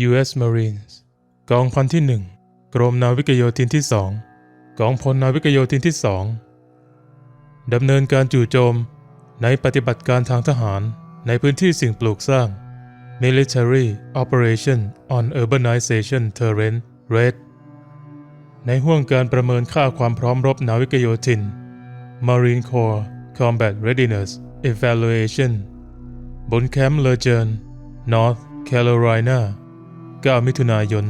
U.S. Marines กองพันที่1กรมนาวิกโยธินที่2กองพลนาวิกโยธินที่2ดำเนินการจู่โจมในปฏิบัติการทางทหารในพื้นที่สิ่งปลูกสร้าง Military Operation on Urbanization Terrain RAID ในห่วงการประเมินค่าความพร้อมรบนาวิกโยธิน Marine Corps Combat Readiness Evaluation บนแคมป์เลอร์เจิร์น North Carolina 9 มิถุนายน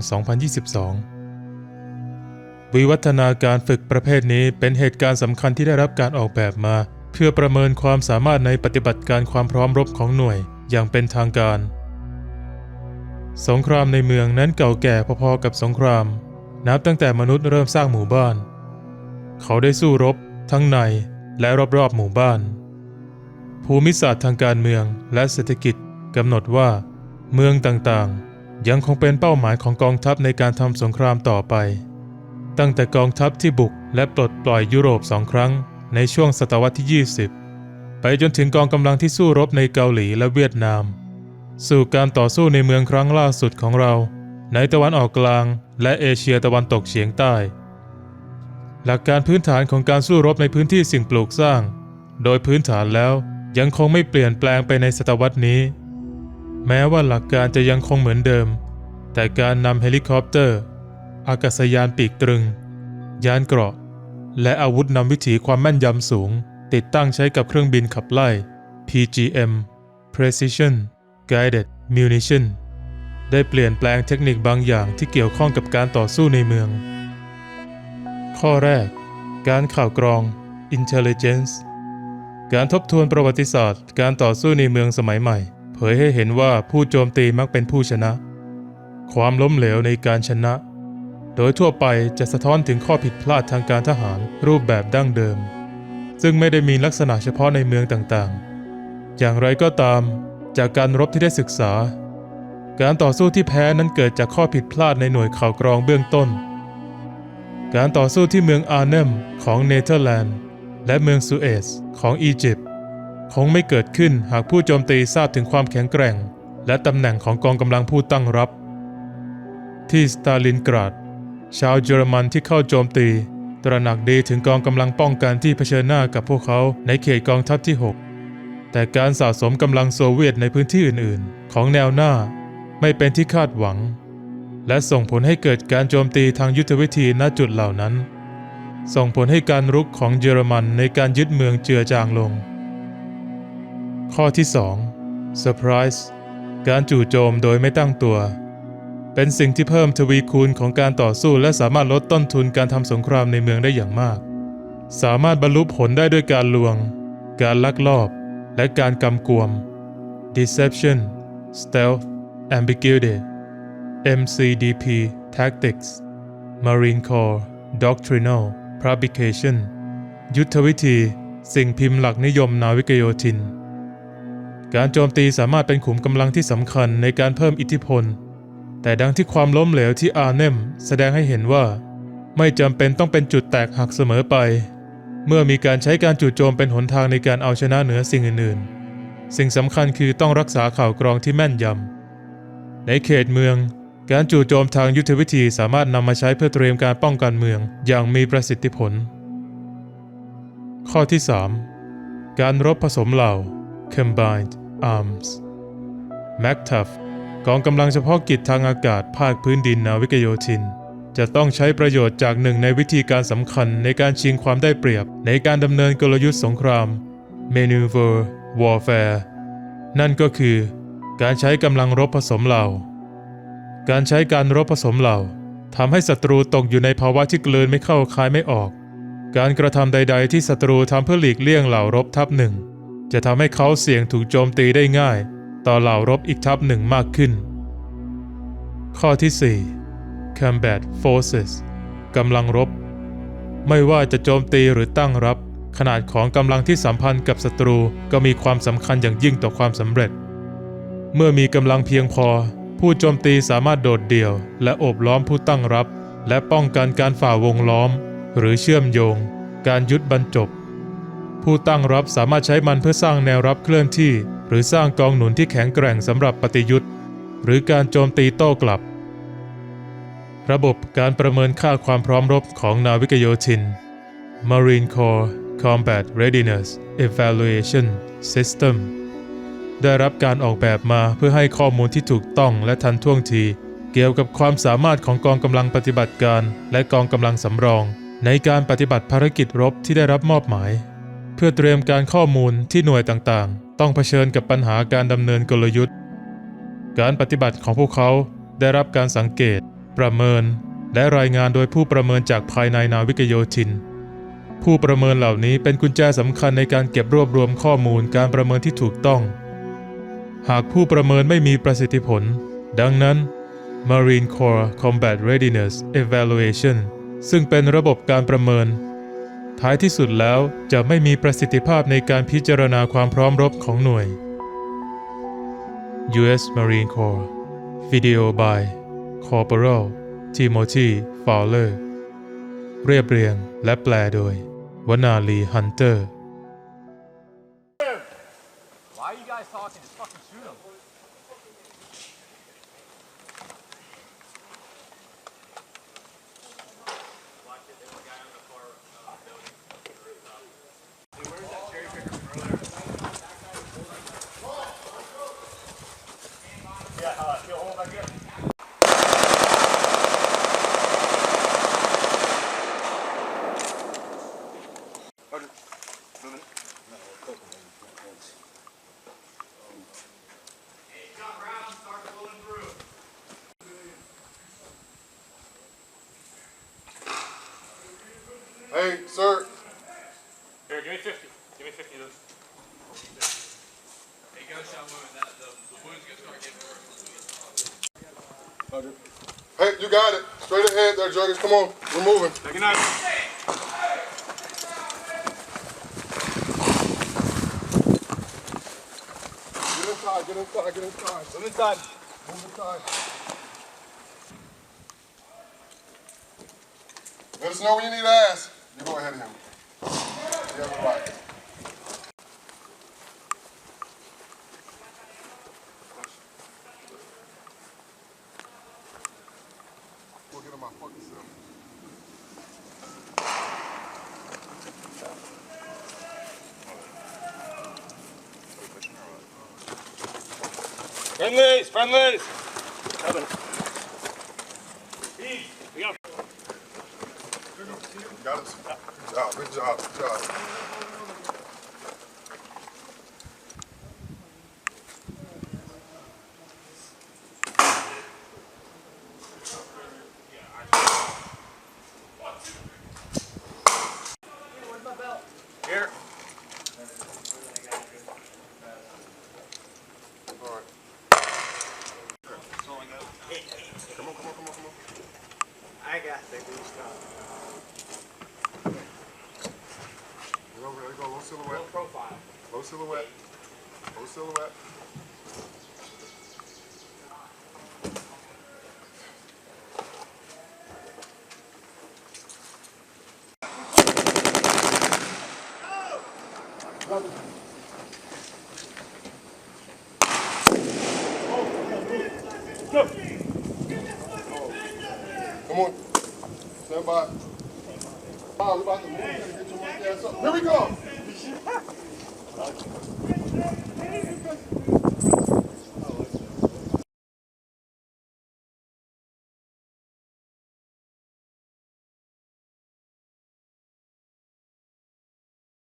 2022 วิวัฒนาการฝึกประเภทนี้เป็นเหตุการณ์สำคัญที่ได้รับการออกแบบมาเพื่อประเมินความสามารถในปฏิบัติการความพร้อมรบของหน่วยอย่างเป็นทางการสงครามในเมืองนั้นเก่าแก่พอๆกับสงครามนับตั้งแต่มนุษย์เริ่มสร้างหมู่บ้านเขาได้สู้รบทั้งในและรอบๆหมู่บ้านภูมิศาสตร์ทางการเมืองและเศรษฐกิจกำหนดว่าเมืองต่างๆยังคงเป็นเป้าหมายของกองทัพในการทำสงครามต่อไปตั้งแต่กองทัพที่บุกและปลดปล่อยยุโรป2 ครั้งในช่วงศตวรรษที่20ไปจนถึงกองกำลังที่สู้รบในเกาหลีและเวียดนามสู่การต่อสู้ในเมืองครั้งล่าสุดของเราในตะวันออกกลางและเอเชียตะวันตกเฉียงใต้หลักการพื้นฐานของการสู้รบในพื้นที่สิ่งปลูกสร้างโดยพื้นฐานแล้วยังคงไม่เปลี่ยนแปลงไปในศตวรรษนี้แม้ว่าหลักการจะยังคงเหมือนเดิมแต่การนำเฮลิคอปเตอร์อากาศยานปีกตรึงยานเกราะและอาวุธนำวิถีความแม่นยำสูงติดตั้งใช้กับเครื่องบินขับไล่ PGM Precision Guided Munition ได้เปลี่ยนแปลงเทคนิคบางอย่างที่เกี่ยวข้องกับการต่อสู้ในเมืองข้อแรกการข่าวกรอง Intelligence การทบทวนประวัติศาสตร์การต่อสู้ในเมืองสมัยใหม่เผยให้เห็นว่าผู้โจมตีมักเป็นผู้ชนะความล้มเหลวในการชนะโดยทั่วไปจะสะท้อนถึงข้อผิดพลาดทางการทหารรูปแบบดั้งเดิมซึ่งไม่ได้มีลักษณะเฉพาะในเมืองต่างๆอย่างไรก็ตามจากการรบที่ได้ศึกษาการต่อสู้ที่แพ้นั้นเกิดจากข้อผิดพลาดในหน่วยข่าวกรองเบื้องต้นการต่อสู้ที่เมืองอาร์เนมของเนเธอร์แลนด์และเมืองซูเอซของอียิปต์คงไม่เกิดขึ้นหากผู้โจมตีทราบถึงความแข็งแกร่งและตำแหน่งของกองกำลังผู้ตั้งรับที่สตาลินกราดชาวเยอรมันที่เข้าโจมตีตระหนักดีถึงกองกำลังป้องกันที่เผชิญหน้ากับพวกเขาในเขตกองทัพที่6แต่การสะสมกำลังโซเวียตในพื้นที่อื่นๆของแนวหน้าไม่เป็นที่คาดหวังและส่งผลให้เกิดการโจมตีทางยุทธวิธีณจุดเหล่านั้นส่งผลให้การรุกของเยอรมันในการยึดเมืองเจือจางลงข้อที่2 Surprise การจู่โจมโดยไม่ตั้งตัวเป็นสิ่งที่เพิ่มทวีคูณของการต่อสู้และสามารถลดต้นทุนการทำสงครามในเมืองได้อย่างมากสามารถบรรลุผลได้ด้วยการลวงการลักลอบและการกำกวม Deception Stealth Ambiguity MCDP Tactics Marine Corps Doctrinal Publication ยุทธวิธีสิ่งพิมพ์หลักนิยมนาวิกโยธินการโจมตีสามารถเป็นขุมกำลังที่สำคัญในการเพิ่มอิทธิพลแต่ดังที่ความล้มเหลวที่อาร์เนมแสดงให้เห็นว่าไม่จำเป็นต้องเป็นจุดแตกหักเสมอไปเมื่อมีการใช้การจู่โจมเป็นหนทางในการเอาชนะเหนือสิ่งอื่นๆสิ่งสำคัญคือต้องรักษาข่าวกรองที่แม่นยำในเขตเมืองการจู่โจมทางยุทธวิธีสามารถนำมาใช้เพื่อเตรียมการป้องกันเมืองอย่างมีประสิทธิผลข้อที่3การรบผสมเหล่า Combined Arms MACTF กองกำลังเฉพาะกิจทางอากาศภาคพื้นดินนาวิกโยธินจะต้องใช้ประโยชน์จากหนึ่งในวิธีการสำคัญในการชิงความได้เปรียบในการดำเนินกลยุทธ์สงคราม Maneuver Warfare นั่นก็คือการใช้กำลังรบผสมเหล่าการใช้การรบผสมเหล่าทำให้ศัตรูตกอยู่ในภาวะที่กลืนไม่เข้าคายไม่ออกการกระทำใดๆที่ศัตรูทำเพื่อหลีกเลี่ยงเหล่ารบทัพหนึ่งจะทำให้เขาเสี่ยงถูกโจมตีได้ง่ายต่อเหล่ารบอีกทัพหนึ่งมากขึ้นข้อที่4 Combat Forces กำลังรบไม่ว่าจะโจมตีหรือตั้งรับขนาดของกำลังที่สัมพันธ์กับศัตรูก็มีความสำคัญอย่างยิ่งต่อความสำเร็จเมื่อมีกำลังเพียงพอผู้โจมตีสามารถโดดเดี่ยวและโอบล้อมผู้ตั้งรับและป้องกันการฝ่าวงล้อมหรือเชื่อมโยงการยุทธบรรจบผู้ตั้งรับสามารถใช้มันเพื่อสร้างแนวรับเคลื่อนที่หรือสร้างกองหนุนที่แข็งแกร่งสำหรับปฏิยุทธ์ หรือการโจมตีโต้กลับระบบการประเมินค่าความพร้อมรบของนาวิกโยธิน Marine Corps Combat Readiness Evaluation System ได้รับการออกแบบมาเพื่อให้ข้อมูลที่ถูกต้องและทันท่วงทีเกี่ยวกับความสามารถของกองกำลังปฏิบัติการและกองกำลังสำรองในการปฏิบัติภารกิจรบที่ได้รับมอบหมายเพื่อเตรียมการข้อมูลที่หน่วยต่างๆต้องเผชิญกับปัญหาการดำเนินกลยุทธ์การปฏิบัติของพวกเขาได้รับการสังเกตประเมินและรายงานโดยผู้ประเมินจากภายในนาวิกโยธินผู้ประเมินเหล่านี้เป็นกุญแจสำคัญในการเก็บรวบรวมข้อมูลการประเมินที่ถูกต้องหากผู้ประเมินไม่มีประสิทธิผลดังนั้น Marine Corps Combat Readiness Evaluation ซึ่งเป็นระบบการประเมินท้ายที่สุดแล้วจะไม่มีประสิทธิภาพในการพิจารณาความพร้อมรบของหน่วย U.S. Marine Corps Video by Corporal Timothy Fowler เรียบเรียงและแปลโดยวนาลีฮันเตอร์ Why are you guys talking? Just fucking shoot him. Hey, sir. Here, give me 50. Give me 50 of those. Hey, go, Sean, the wound's gonna start getting worse. Hey, you got it. Straight ahead there, Juggies. Come on. We're moving. Second out. Get inside. Get inside. Get inside. Come inside. Move inside. Let us know when you need ass. You go ahead of him. You have the right. We'll get him my fucking self. Friendlies, friendlies. Coming. We got. Got us. Good job. Good job. Good job. Here. All right. Come on. I got the good stuff. Get over there. Go. Low silhouette. Low profile. Low silhouette. Low silhouette. Come on. Stand by. Oh, we're about to move. Get your monkey ass up. Here we go.